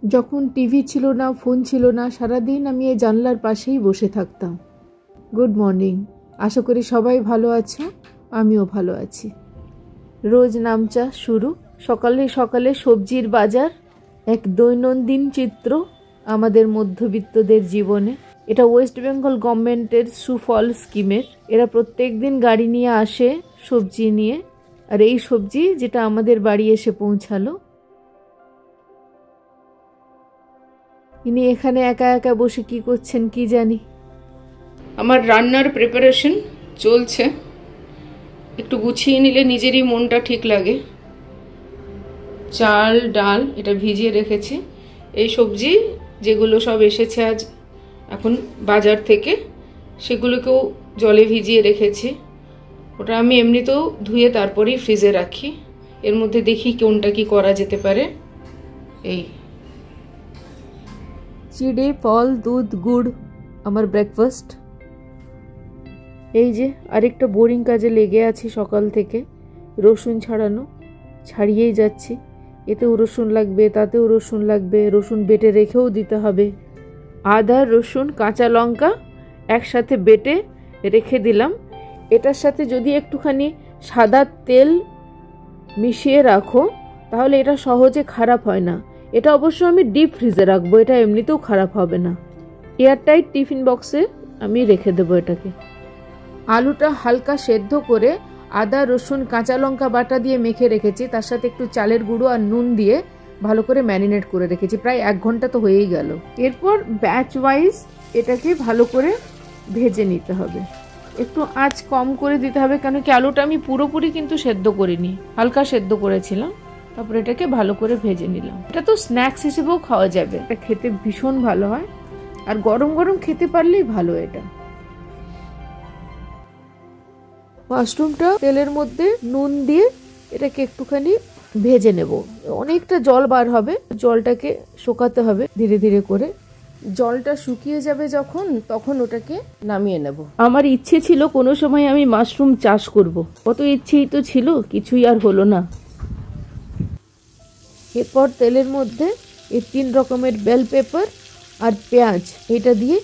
যখন টিভি ছিল না, ফোন ছিল না, সারাদিন আমি এই জানলার পাশেই বসে থাকতাম। গুড মর্নিং, আশা করি সবাই ভালো আছো, আমিও ভালো আছি। রোজ নামচা শুরু, সকালে সকালে সবজির বাজার, এক দৈনন্দিন চিত্র আমাদের মধ্যবিত্তদের জীবনে। এটা ওয়েস্ট বেঙ্গল গভর্নমেন্টের সুফল স্কিমের। এরা প্রত্যেক দিন গাড়ি নিয়ে আসে সবজি নিয়ে, আর এই সবজি যেটা আমাদের বাড়ি এসে পৌঁছালো। ইনি এখানে একা একা বসে কি করছেন কি জানি। আমার রান্নার প্রিপারেশন চলছে, একটু গুছিয়ে নিলে নিজেরই মনটা ঠিক লাগে। চাল ডাল এটা ভিজিয়ে রেখেছি। এই সবজি যেগুলো সব এসেছে আজ এখন বাজার থেকে, সেগুলোকেও জলে ভিজিয়ে রেখেছি। ওটা আমি এমনিতেও ধুয়ে তারপরেই ফ্রিজে রাখি। এর মধ্যে দেখি কোনটা কি করা যেতে পারে। এই চিড়ে, ফল, দুধ, গুড় আমার ব্রেকফাস্ট। এই যে আরেকটা বোরিং কাজে লেগে আছি সকাল থেকে, রসুন ছাড়ানো। ছাড়িয়েই যাচ্ছি, এতেও রসুন লাগবে, তাতেও রসুন লাগবে, রসুন বেটে রেখেও দিতে হবে। আদা, রসুন, কাঁচা লঙ্কা একসাথে বেটে রেখে দিলাম। এটার সাথে যদি একটুখানি সাদা তেল মিশিয়ে রাখো তাহলে এটা সহজে খারাপ হয় না। এটা অবশ্য আমি ডিপ ফ্রিজে রাখবো, এটা এমনিতেও খারাপ হবে না। এয়ারটাইট টিফিন বক্সে আমি রেখে দেবো এটাকে। আলুটা হালকা সেদ্ধ করে আদা, রসুন, কাঁচা লঙ্কা বাটা দিয়ে মেখে রেখেছি, তার সাথে একটু চালের গুঁড়ো আর নুন দিয়ে ভালো করে ম্যারিনেট করে রেখেছি। প্রায় 1 ঘন্টা তো হয়েই গেল। এরপর ব্যাচ ওয়াইজ এটাকে ভালো করে ভেজে নিতে হবে। একটু আঁচ কম করে দিতে হবে, কেন কি আলুটা আমি পুরোপুরি কিন্তু সেদ্ধ করিনি, হালকা সেদ্ধ করেছিলাম। তারপর এটাকে ভালো করে ভেজে নিলাম। এটা তো স্ন্যাক্স হিসেবেও খাওয়া যাবে, এটা খেতে ভীষণ ভালো হয়, আর গরম গরম খেতে পারলেই ভালো। এটা মাশরুমটা তেলের মধ্যে নুন দিয়ে এটাকে একটুখানি ভেজে নেব। অনেকটা জল বার হবে, জলটাকে শুকাতে হবে ধীরে ধীরে করে। জলটা শুকিয়ে যাবে যখন, তখন ওটাকে নামিয়ে নেব। আমার ইচ্ছে ছিল কোনো সময় আমি মাশরুম চাষ করব, কত ইচ্ছেই তো ছিল, কিছুই আর হলো না। এরপর তেলের মধ্যে এই 3 রকমের বেল পেপার আর পেঁয়াজ এটা দিয়ে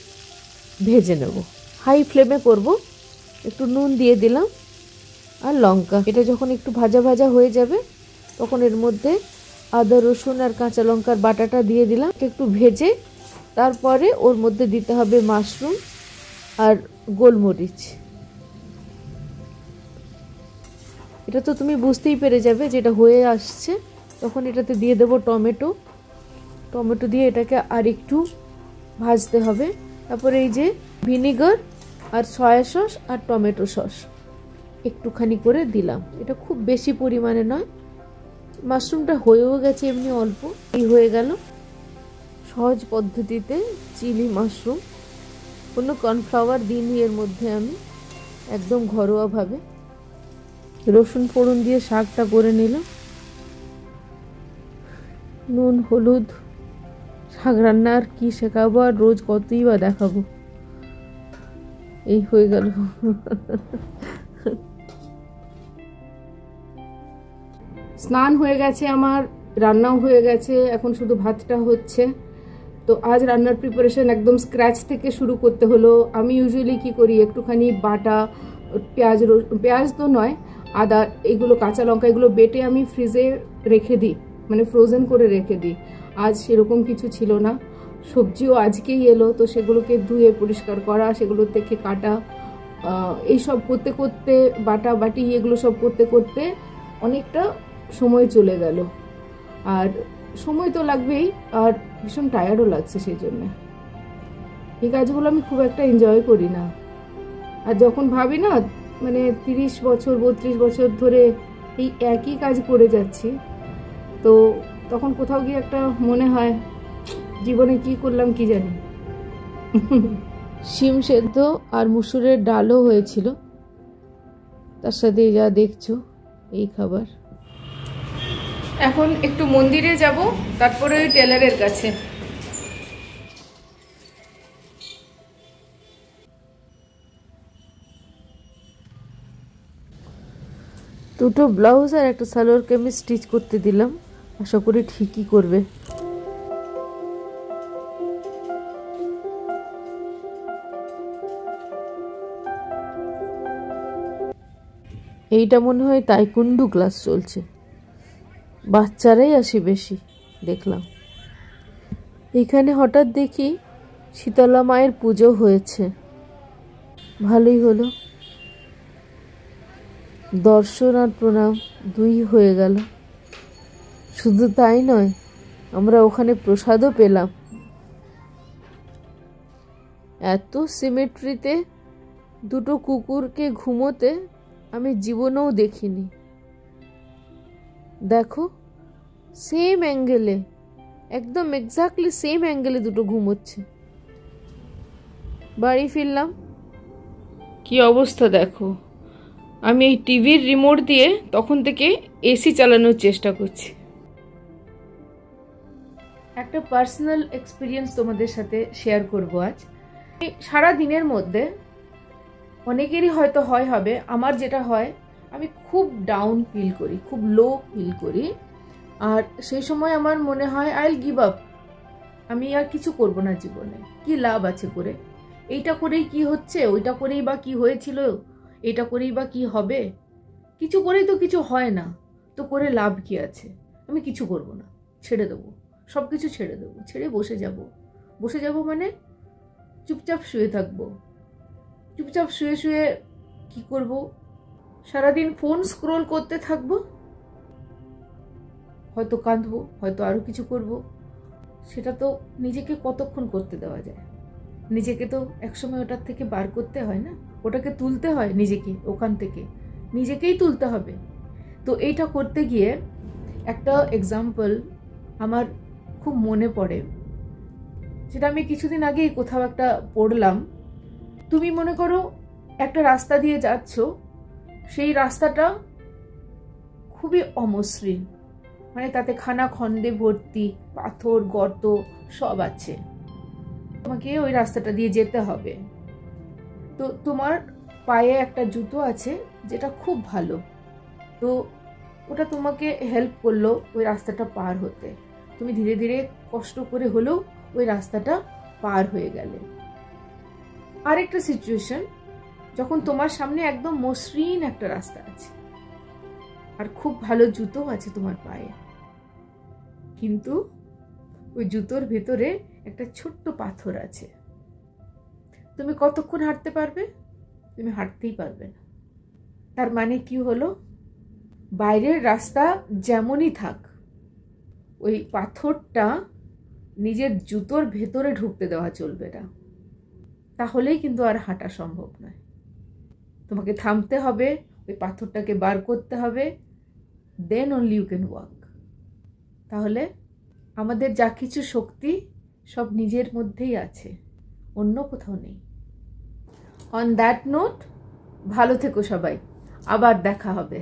ভেজে নেব। হাই ফ্লেমে করব। একটু নুন দিয়ে দিলাম আর লঙ্কা। এটা যখন একটু ভাজা ভাজা হয়ে যাবে তখন এর মধ্যে আদা, রসুন আর কাঁচা লঙ্কার বাটাটা দিয়ে দিলাম। একটু ভেজে তারপরে ওর মধ্যে দিতে হবে মাশরুম আর গোলমরিচ। এটা তো তুমি বুঝতেই পেরে যাবে যেটা হয়ে আসছে। তখন এটাতে দিয়ে দেবো টমেটো। টমেটো দিয়ে এটাকে আর একটু ভাজতে হবে। তারপরে এই যে ভিনেগার আর সয়া সস আর টমেটো সস একটুখানি করে দিলাম। এটা খুব বেশি পরিমাণে নয়। মাশরুমটা হয়েও গেছে এমনি অল্প। এই হয়ে গেল সহজ পদ্ধতিতে চিলি মাশরুম। কোনো কর্নফ্লাওয়ার দিইনি এর মধ্যে, আমি একদম ঘরোয়াভাবে রসুন ফোড়ন দিয়ে শাকটা করে নিলাম। নুন, হলুদ, শাক রান্না আর কি শেখাবো, আর রোজ কতই বা দেখাবো। এই হয়ে গেল। স্নান হয়ে গেছে আমার, রান্নাও হয়ে গেছে, এখন শুধু ভাতটা হচ্ছে। তো আজ রান্নার প্রিপারেশন একদম স্ক্র্যাচ থেকে শুরু করতে হলো। আমি ইউজুয়ালি কি করি, একটুখানি বাটা পেঁয়াজ তো নয়, আদা, এগুলো কাঁচা লঙ্কা এগুলো বেটে আমি ফ্রিজে রেখে দিই, মানে ফ্রোজেন করে রেখে দিই। আজ সেরকম কিছু ছিল না। সবজিও আজকেই এলো, তো সেগুলোকে ধুয়ে পরিষ্কার করা, সেগুলো থেকে কাটা, এইসব করতে করতে, বাটা বাটি এগুলো সব করতে করতে অনেকটা সময় চলে গেল। আর সময় তো লাগবেই, আর ভীষণ টায়ার্ডও লাগছে। সেই জন্য এই কাজগুলো আমি খুব একটা এনজয় করি না। আর যখন ভাবি না, মানে 30 বছর 32 বছর ধরে এই একই কাজ করে যাচ্ছি, তো তখন কোথাও গিয়ে একটা মনে হয় জীবনে কি করলাম কি জানি। শিম সেদ্ধ আর মুসুরের ডালও হয়েছিল, তার সাথে যা দেখছো এই খাবার। এখন একটু মন্দিরে যাব, তারপরে ওই টেলারের কাছে। দুটো ব্লাউজ আর একটা সালোয়ার কামিজ স্টিচ করতে দিলাম, আশা করি ঠিকই করবে। এইটা মনে হয় তাইকুন্ডু ক্লাস চলছে, বাচ্চারাই আসে বেশি দেখলাম। এখানে হঠাৎ দেখি শীতলা মায়ের পুজো হয়েছে, ভালোই হলো, দর্শন আর প্রণাম দুই হয়ে গেল। শুধু তাই নয়, আমরা ওখানে প্রসাদও পেলাম। এত সিমেট্রিতে দুটো কুকুরকে ঘুমোতে আমি জীবনেও দেখিনি। দেখো, সেম অ্যাঙ্গেলে, একদম এক্স্যাক্টলি সেম অ্যাঙ্গেলে দুটো ঘুমোচ্ছে। বাড়ি ফিরলাম, কি অবস্থা দেখো। আমি এই টিভির রিমোট দিয়ে তখন থেকে এসি চালানোর চেষ্টা করছি। একটা পার্সোনাল এক্সপিরিয়েন্স তোমাদের সাথে শেয়ার করব আজ। সারা দিনের মধ্যে অনেকেরই হয়তো হবে, আমার যেটা হয়, আমি খুব ডাউন ফিল করি, খুব লো ফিল করি। আর সেই সময় আমার মনে হয় আই উইল গিভ আপ, আমি আর কিছু করব না জীবনে, কি লাভ আছে করে, এইটা করেই কি হচ্ছে, ওইটা করেই বা কি হয়েছিল, এটা করেই বা কি হবে, কিছু করেই তো কিছু হয় না, তো করে লাভ কি আছে, আমি কিছু করব না, ছেড়ে দেবো, সব কিছু ছেড়ে দেবো, ছেড়ে বসে যাব মানে চুপচাপ শুয়ে থাকবো। চুপচাপ শুয়ে শুয়ে কি করব, সারাদিন ফোন স্ক্রোল করতে থাকবো, হয়তো কাঁদবো, হয়তো আরো কিছু করব। সেটা তো নিজেকে কতক্ষণ করতে দেওয়া যায়, নিজেকে তো একসময় ওটার থেকে বার করতে হয় না, ওটাকে তুলতে হয়, নিজেকে ওখান থেকে নিজেকেই তুলতে হবে। তো এইটা করতে গিয়ে একটা এক্সাম্পল আমার খুব মনে পড়ে, যেটা আমি কিছুদিন আগেই কোথাও একটা পড়লাম। তুমি মনে করো একটা রাস্তা দিয়ে যাচ্ছ, সেই রাস্তাটা খুবই অমসৃণ, মানে তাতে খানা খন্দে ভর্তি, পাথর গর্ত সব আছে, তোমাকে ওই রাস্তাটা দিয়ে যেতে হবে। তো তোমার পায়ে একটা জুতো আছে যেটা খুব ভালো, তো ওটা তোমাকে হেল্প করলো ওই রাস্তাটা পার হতে, তুমি ধীরে ধীরে কষ্ট করে হলেও ওই রাস্তাটা পার হয়ে গেলে। আরেকটা সিচুয়েশন, যখন তোমার সামনে একদম মসৃণ একটা রাস্তা আছে আর খুব ভালো জুতো আছে তোমার পায়ে, কিন্তু ওই জুতোর ভেতরে একটা ছোট্ট পাথর আছে, তুমি কতক্ষণ হাঁটতে পারবে? তুমি হাঁটতেই পারবে না। তার মানে কি হলো, বাইরের রাস্তা যেমনই থাক, ওই পাথরটা নিজের জুতোর ভেতরে ঢুকতে দেওয়া চলবে না, তাহলেই কিন্তু আর হাঁটা সম্ভব নয়। তোমাকে থামতে হবে, ওই পাথরটাকে বার করতে হবে, then only you can walk. তাহলে আমাদের যা কিছু শক্তি সব নিজের মধ্যেই আছে, অন্য কোথাও নেই। অন দ্যাট নোট, ভালো থেকো সবাই, আবার দেখা হবে।